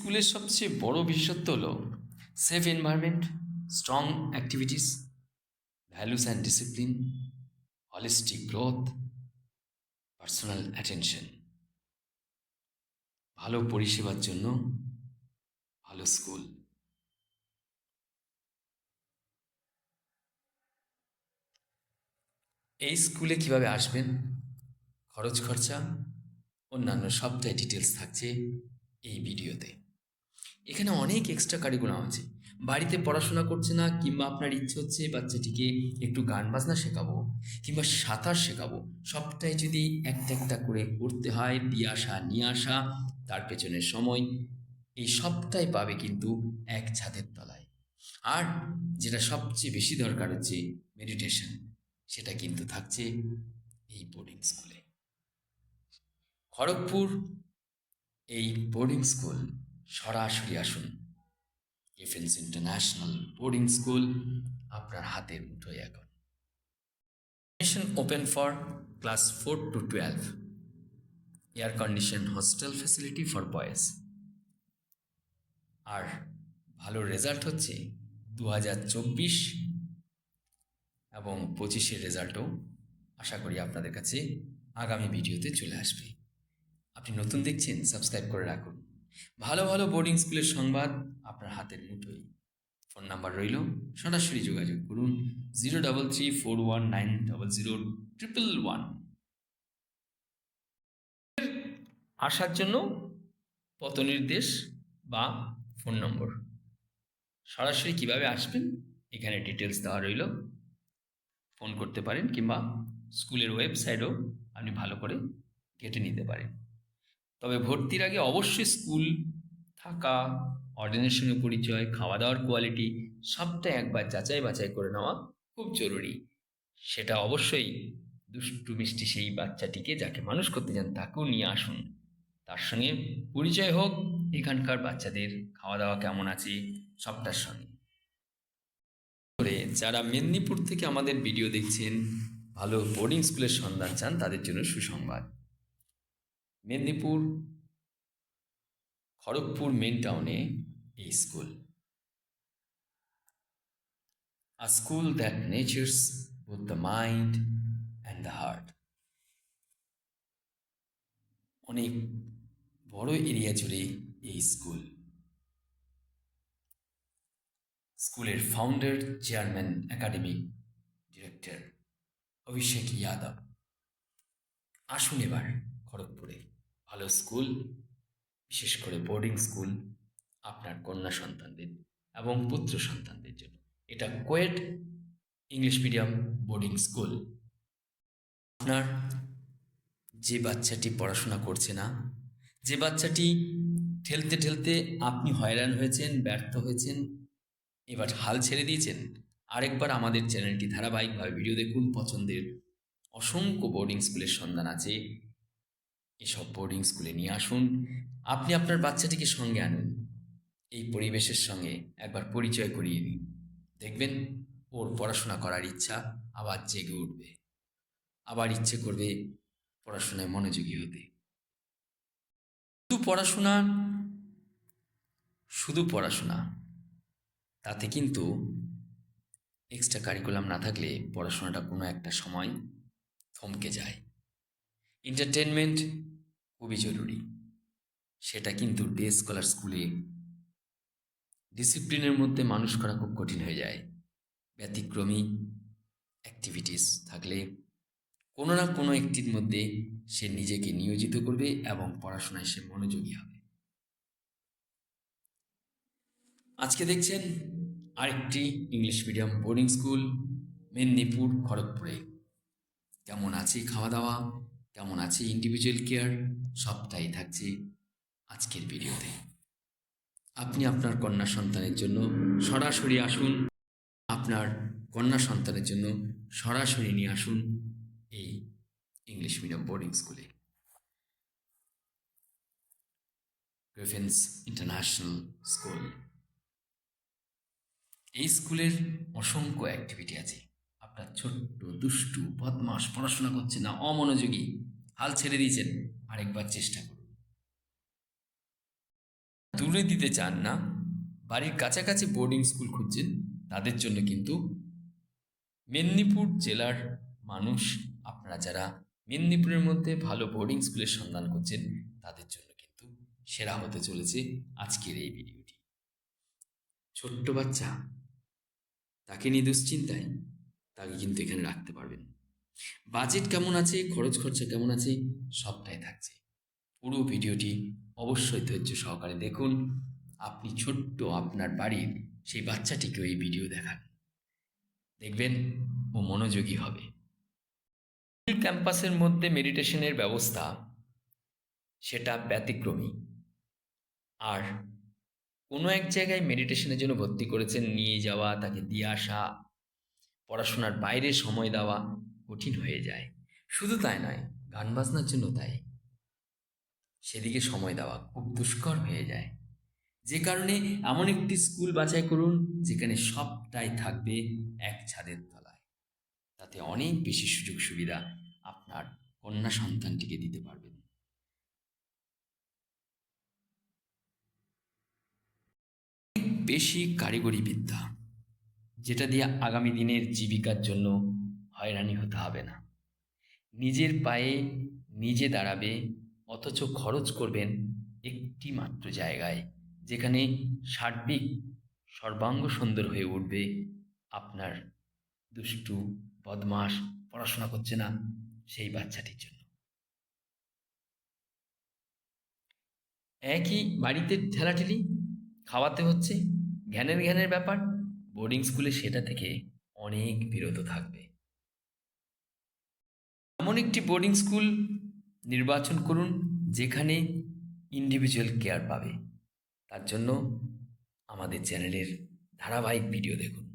স্কুলের সবচেয়ে বড় বিশেষত্ব হলো safe environment, strong activities, values and discipline, holistic growth, personal attention. ভালো পরিষেবার জন্য ভালো স্কুল। এই স্কুলে কিভাবে আসবেন, খরচ খরচা, অন্যান্য সবটাই ডিটেলস থাকছে এই ভিডিওতে। এখানে অনেক এক্সট্রা কারিকুলাম আছে। বাড়িতে পড়াশোনা করছে না, কিংবা আপনার ইচ্ছে হচ্ছে বাচ্চাটিকে একটু গান বাজনা শেখাবো কিংবা সাঁতার শেখাবো, সবটাই যদি একটা একটা করে করতে হয়, দিয়ে আসা নিয়ে আসা, তার পেছনের সময়, এই সবটাই পাবে কিন্তু এক ছাদের তলায়। আর যেটা সবচেয়ে বেশি দরকার হচ্ছে মেডিটেশন, সেটা কিন্তু থাকছে এই বোর্ডিং স্কুলে। খড়গপুর এই বোর্ডিং স্কুল, সরাসরি আসুন। এফএনস ইন্টারন্যাশনাল বোর্ডিং স্কুল আপনার হাতের মুঠোয় এখন। Admission open for class 4 to 12. Air conditioned hostel facility for boys. আর ভালো রেজাল্ট হচ্ছে 2024 এবং 25-এর রেজাল্টও আশা করি আপনাদের কাছে আগামী ভিডিওতে চলে আসবে। আপনি নতুন দেখছেন, সাবস্ক্রাইব করে রাখুন। ভালো ভালো বোর্ডিং স্কুলের সংবাদ আপনার হাতের মুঠোয়। ফোন নাম্বার রইল, সরাসরি যোগাযোগ করুন 03341900111। আসার জন্য পথ নির্দেশ বা ফোন নম্বর। সরাসরি কিভাবে আসবেন এখানে ডিটেলস দেওয়া রইল। ফোন করতে পারেন কিংবা স্কুলের ওয়েবসাইটও আপনি ভালো করে ঘেঁটে নিতে পারেন। তবে ভর্তির আগে অবশ্যই স্কুল থাকা, অর্ডিনেশনের পরিচয়, খাওয়া দাওয়ার কোয়ালিটি সবটা একবার যাচাই বাছাই করে নেওয়া খুব জরুরি। সেটা অবশ্যই দুষ্টু মিষ্টি সেই বাচ্চাটিকে যাকে মানুষ করতে চান তাকেও নিয়ে আসুন, তার সঙ্গে পরিচয় হোক এখানকার বাচ্চাদের খাওয়া দাওয়া কেমন আছে সবটার সঙ্গে। যারা মেদিনীপুর থেকে আমাদের ভিডিও দেখছেন, ভালো বোর্ডিং স্কুলের সন্ধান চান, তাদের জন্য সুসংবাদ। মেদিনীপুর খড়গপুর মেন টাউনে এই school, a school that nurtures both the mind and the heart. অনেক বড় এরিয়া জুড়ে এই স্কুল। স্কুলের ফাউন্ডার, চেয়ারম্যান, একাডেমিক ডিরেক্টর অভিষেক যাদব। আসুন এবার খড়গপুরে ভালো স্কুল, বিশেষ করে বোর্ডিং স্কুল আপনার কন্যা সন্তানদের এবং পুত্র সন্তানদের জন্য। এটা quite English medium boarding school. আপনার যে বাচ্চাটি পড়াশোনা করছে না, যে বাচ্চাটি ঠেলতে ঠেলতে আপনি হয়রান হয়েছেন, ব্যর্থ হয়েছেন, এবার হাল ছেড়ে দিয়েছেন, আরেকবার আমাদের চ্যানেলটি ধারাবাহিকভাবে ভিডিও দেখুন। পছন্দের অসংখ্য বোর্ডিং স্কুলের সন্ধান আছে। এসব বোর্ডিং স্কুলে নিয়ে আসুন। আপনি আপনার বাচ্চাটিকে সঙ্গে আনুন, এই পরিবেশের সঙ্গে একবার পরিচয় করিয়ে নিন। দেখবেন ওর পড়াশোনা করার ইচ্ছা আবার জেগে উঠবে, আবার ইচ্ছে করবে পড়াশোনায় মনোযোগী হতে। শুধু পড়াশোনা তাতে কিন্তু এক্সট্রা কারিকুলাম না থাকলে পড়াশোনাটা কোনো একটা সময় থমকে যায়। এন্টারটেনমেন্ট খুবই জরুরি, সেটা কিন্তু ডে স্কলার স্কুলে ডিসিপ্লিনের মধ্যে মানুষ করা খুব কঠিন হয়ে যায়। ব্যতিক্রমী অ্যাক্টিভিটিস থাকলে কোনো না কোনো একটির মধ্যে সে নিজেকে নিয়োজিত করবে এবং পড়াশোনায় সে মনোযোগী হবে। আজকে দেখছেন আরেকটি English medium boarding school Medinipur খড়গপুরে। কেমন আছে খাওয়া দাওয়া, কেমন আছে ইন্ডিভিজুয়াল কেয়ার, সবটাই থাকছে আজকের ভিডিওতে। আপনি আপনার কন্যা সন্তানের জন্য সরাসরি আসুন, আপনার কন্যা সন্তানের জন্য সরাসরি নিয়ে আসুন এই ইংলিশ মিডিয়াম বোর্ডিং স্কুলে। গ্রিফিন্স ইন্টারন্যাশনাল স্কুল, এই স্কুলের অসংখ্য অ্যাক্টিভিটি আছে। আপনার ছোট্ট দুষ্টু বদমাস পড়াশোনা করছে না, অমনোযোগী, হাল ছেড়ে দিয়েছেন, আরেকবার চেষ্টা করুন। দূরে দিতে চান না, বাড়ির কাছাকাছি বোর্ডিং স্কুল খুঁজছেন, তাদের জন্য কিন্তু মেদিনীপুর জেলার মানুষ, আপনারা যারা মেদিনীপুরের মধ্যে ভালো বোর্ডিং স্কুলের সন্ধান করছেন, তাদের জন্য কিন্তু সেরা হতে চলেছে আজকের এই ভিডিওটি। ছোট্ট বাচ্চা, তাকে নিয়ে দুশ্চিন্তায়, তাকে কিন্তু এখানে রাখতে পারবেন। বাজেট কেমন আছে, খরচ খরচা কেমন আছে, সবটাই থাকছে। পুরো ভিডিওটি অবশ্যই ধৈর্য সহকারে দেখুন। আপনি ছোট্ট আপনার বাড়ির সেই বাচ্চাটিকেও এই ভিডিও দেখান, দেখবেন ও মনোযোগী হবে। স্কুল ক্যাম্পাসের মধ্যে মেডিটেশনের ব্যবস্থা সেটা ব্যতিক্রমী। আর কোনো এক জায়গায় মেডিটেশনের জন্য ভর্তি করেছেন, নিয়ে যাওয়া, তাকে দিয়ে আসা, পড়াশোনার বাইরে সময় দেওয়া কঠিন হয়ে যায়। শুধু তাই নয়, গান বাজনার জন্য তাই, সেদিকে সময় দেওয়া খুব দুষ্কর হয়ে যায়। যে কারণে এমন একটি স্কুল বাছাই করুন যেখানে সবটাই থাকবে এক ছাদের তলায়। তাতে অনেক বেশি সুযোগ সুবিধা আপনার কন্যা সন্তানটিকে দিতে পারবেন। বেশি কারিগরি বিদ্যা, যেটা দিয়ে আগামী দিনের জীবিকার জন্য হয়রানি হতে হবে না। নিজের পায়ে নিজে দাঁড়াবে, অথচ খরচ করবেন একটি মাত্র জায়গায়, যেখানে সার্বিক সর্বাঙ্গ সুন্দর হয়ে উঠবে আপনার দুষ্টু, বদমাস, পড়াশোনা করছে না সেই বাচ্চাটির জন্য। একই বাড়িতে ঠেলাঠেলি, খাওয়াতে হচ্ছে, জ্ঞানের ব্যাপার, বোর্ডিং স্কুলে সেটা থেকে অনেক বিরত থাকবে। এমন একটি বোর্ডিং স্কুল নির্বাচন করুন যেখানে ইন্ডিভিজুয়াল কেয়ার পাবে। তার জন্য আমাদের চ্যানেলের ধারাবাহিক ভিডিও দেখুন।